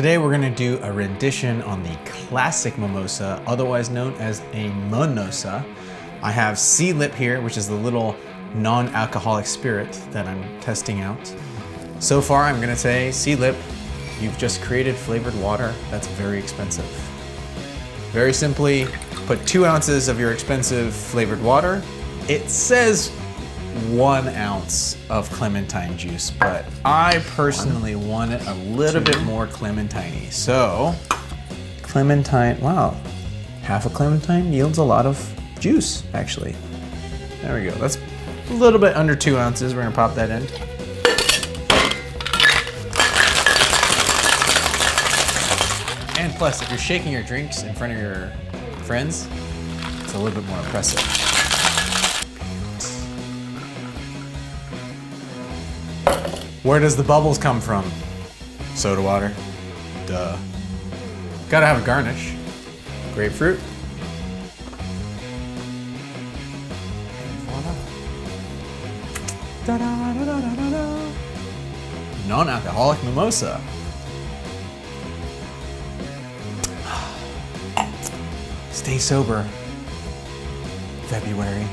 Today we're gonna do a rendition on the classic mimosa, otherwise known as a Minosa. I have Seedlip here, which is the little non-alcoholic spirit that I'm testing out. So far, I'm gonna say, Seedlip, you've just created flavored water that's very expensive. Very simply, put 2 ounces of your expensive flavored water. It says 1 ounce of clementine juice, but I personally want it a little bit more clementine-y. So, clementine, wow, half a clementine yields a lot of juice, actually. There we go, that's a little bit under 2 ounces. We're gonna pop that in. And plus, if you're shaking your drinks in front of your friends, it's a little bit more impressive. Where does the bubbles come from? Soda water. Duh. Gotta have a garnish. Grapefruit. Non-alcoholic mimosa. Stay sober. February.